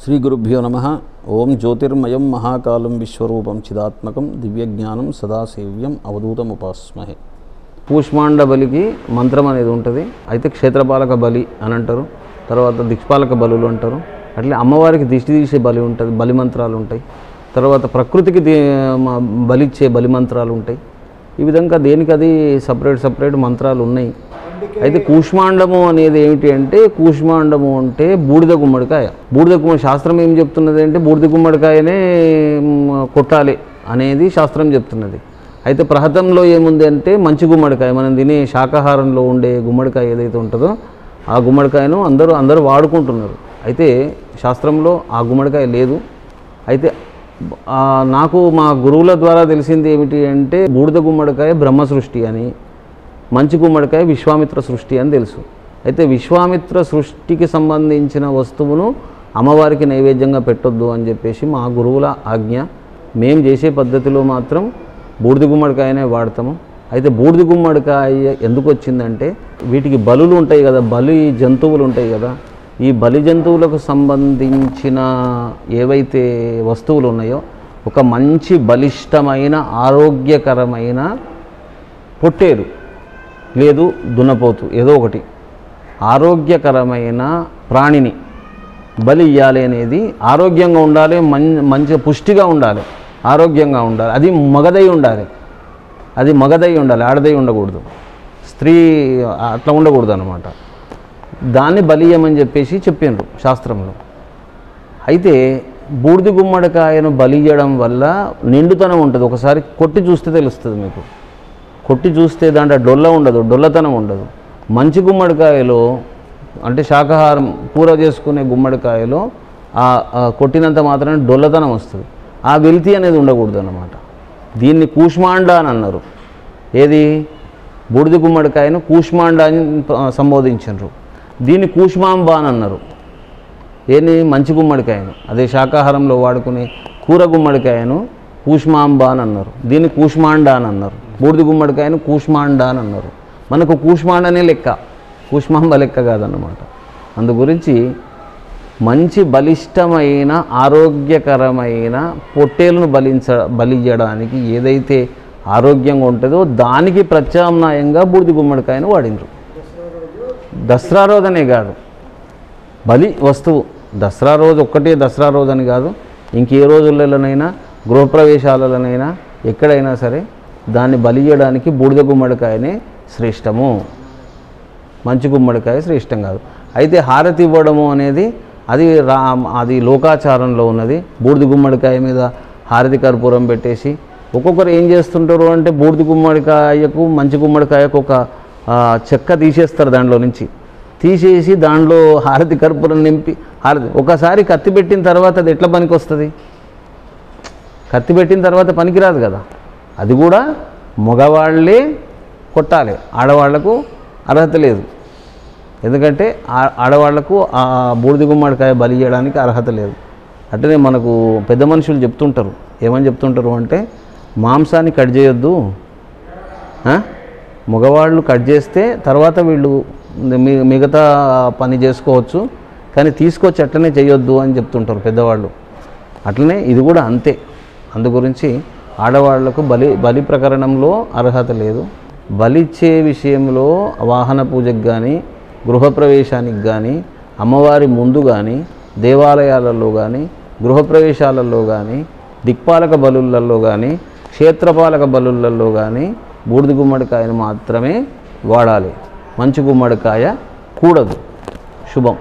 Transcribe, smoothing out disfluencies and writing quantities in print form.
శ్రీ గురుభ్యో నమః. ఓం జ్యోతిర్మయం మహాకాలం విశ్వరూపం చిదాత్మకం దివ్యజ్ఞానం సదాసేవ్యం అవధూతముపాస్మహే. కూష్మాండ బలికి మంత్రం అనేది ఉంటుంది. అయితే క్షేత్రపాలక బలి అని అంటారు, తర్వాత దిక్పాలక బలులు అంటారు. అట్లే అమ్మవారికి దిష్టి తీసే బలి ఉంటుంది, బలి మంత్రాలు ఉంటాయి. తర్వాత ప్రకృతికి బలిచ్చే బలి మంత్రాలు ఉంటాయి. ఈ విధంగా దేనికి అది సపరేట్ మంత్రాలు ఉన్నాయి. అయితే కూష్మాండము అనేది ఏమిటి అంటే, కూష్మాండము అంటే బూడిద గుమ్మడికాయ. బూడిద గుమ్మడి శాస్త్రం ఏం చెప్తున్నది అంటే, బూడిద గుమ్మడికాయనే కొట్టాలి అనేది శాస్త్రం చెప్తున్నది. అయితే ప్రహతంలో ఏముంది అంటే, మంచి గుమ్మడికాయ, మనం తినే శాకాహారంలో ఉండే గుమ్మడికాయ ఏదైతే ఉంటుందో ఆ గుమ్మడికాయను అందరూ వాడుకుంటున్నారు. అయితే శాస్త్రంలో ఆ గుమ్మడికాయ లేదు. అయితే నాకు మా గురువుల ద్వారా తెలిసింది ఏమిటి అంటే, బూడిద గుమ్మడికాయ బ్రహ్మ సృష్టి అని, మంచి గుమ్మడికాయ విశ్వామిత్ర సృష్టి అని తెలుసు. అయితే విశ్వామిత్ర సృష్టికి సంబంధించిన వస్తువును అమ్మవారికి నైవేద్యంగా పెట్టొద్దు అని చెప్పేసి మా గురువుల ఆజ్ఞ. మేము చేసే పద్ధతిలో మాత్రం బూడిద గుమ్మడికాయనే వాడతాము. అయితే బూడిద గుమ్మడికాయ ఎందుకు వచ్చిందంటే, వీటికి బలులు ఉంటాయి కదా, బలి జంతువులు ఉంటాయి కదా, ఈ బలి జంతువులకు సంబంధించిన ఏవైతే వస్తువులు ఉన్నాయో, ఒక మంచి బలిష్టమైన ఆరోగ్యకరమైన పొట్టేరు లేదు దున్నపోతు, ఏదో ఒకటి ఆరోగ్యకరమైన ప్రాణిని బలి ఇవ్వాలి అనేది, ఆరోగ్యంగా ఉండాలి, మంచిగా పుష్టిగా ఉండాలి, ఆరోగ్యంగా ఉండాలి, అది మగదై ఉండాలి, ఆడదై ఉండకూడదు, స్త్రీ అట్లా ఉండకూడదు అన్నమాట. దాన్ని బలి ఇవ్వమని చెప్పేసి చెప్పిండ్రు శాస్త్రంలో. అయితే బూడిద గుమ్మడికాయను బలి ఇవ్వడం వల్ల నిండుతనం ఉంటుంది. ఒకసారి కొట్టి చూస్తే తెలుస్తుంది మీకు. కొట్టి చూస్తే దాంట్లో డొల్లతనం ఉండదు. మంచి గుమ్మడికాయలో అంటే శాకాహారం కూర చేసుకునే గుమ్మడికాయలో కొట్టినంత మాత్రమే డొల్లతనం వస్తుంది. ఆ వెలితి అనేది ఉండకూడదు అన్నమాట. దీన్ని కూష్మాండ అని అన్నారు. ఏది బూడిద గుమ్మడికాయను కూష్మాండ అని సంబోధించారు. దీన్ని కూష్మాంబ అని అన్నారు. ఏది మంచి గుమ్మడికాయను, అదే శాకాహారంలో వాడుకునే కూర గుమ్మడికాయను కూష్మాంబ అని అన్నారు. దీన్ని కూష్మాండ అని అన్నారు. బూడిద గుమ్మడికాయను కూష్మాండ అని అన్నారు. మనకు కూష్మాండనే లెక్క, కూష్మాంబ లెక్క కాదన్నమాట. అందు గురించి మంచి బలిష్టమైన ఆరోగ్యకరమైన పొట్టేలను బలి ఇవ్వడానికి ఏదైతే ఆరోగ్యంగా ఉంటుందో దానికి ప్రత్యామ్నాయంగా బూడిద గుమ్మడికాయను వాడినరు. దసరా రోజనే కాదు, బలి వస్తువు దసరా రోజు ఒక్కటే, దసరా రోజు అని కాదు, ఇంకే రోజులలోనైనా గృహప్రవేశాలలోనైనా ఎక్కడైనా సరే దాన్ని బలి ఇవ్వడానికి బూడిద గుమ్మడికాయనే శ్రేష్టము, మంచి గుమ్మడికాయ శ్రేష్టం కాదు. అయితే హారతి ఇవ్వడము అనేది అది లోకాచారంలో ఉన్నది. బూడిద గుమ్మడికాయ మీద హారతి కర్పూరం పెట్టేసి ఒక్కొక్కరు ఏం చేస్తుంటారు అంటే, బూడిద గుమ్మడికాయకు మంచి గుమ్మడికాయకు ఒక చెక్క తీసేస్తారు, దాంట్లో నుంచి తీసేసి దాంట్లో హారతి కర్పూరం నింపి ఒకసారి కత్తి పెట్టిన తర్వాత అది ఎట్లా పనికి వస్తుంది? కత్తి పెట్టిన తర్వాత పనికిరాదు కదా. అది కూడా మగవాళ్ళే కొట్టాలి, ఆడవాళ్లకు అర్హత లేదు. ఎందుకంటే ఆడవాళ్లకు ఆ బూడిద గుమ్మడికాయ బలి చేయడానికి అర్హత లేదు. అట్లనే మనకు పెద్ద మనుషులు చెప్తుంటారు. ఏమని చెప్తుంటారు అంటే, మాంసాన్ని కట్ చేయొద్దు, మగవాళ్ళు కట్ చేస్తే తర్వాత వీళ్ళు మిగతా పని చేసుకోవచ్చు, కానీ తీసుకొచ్చి అట్లనే చేయొద్దు అని చెప్తుంటారు పెద్దవాళ్ళు. అట్లనే ఇది కూడా అంతే. అందు గురించి ఆడవాళ్లకు బలి ప్రకరణంలో అర్హత లేదు. బలిచ్చే విషయంలో వాహన పూజకు కానీ, గృహప్రవేశానికి కానీ, అమ్మవారి ముందు కానీ, దేవాలయాలలో కానీ, గృహప్రవేశాలలో కానీ, దిక్పాలక బలులలో కానీ, క్షేత్రపాలక బలులలో కానీ బూడిద గుమ్మడికాయను మాత్రమే వాడాలి. మంచి గుమ్మడికాయ కూడదు. శుభం.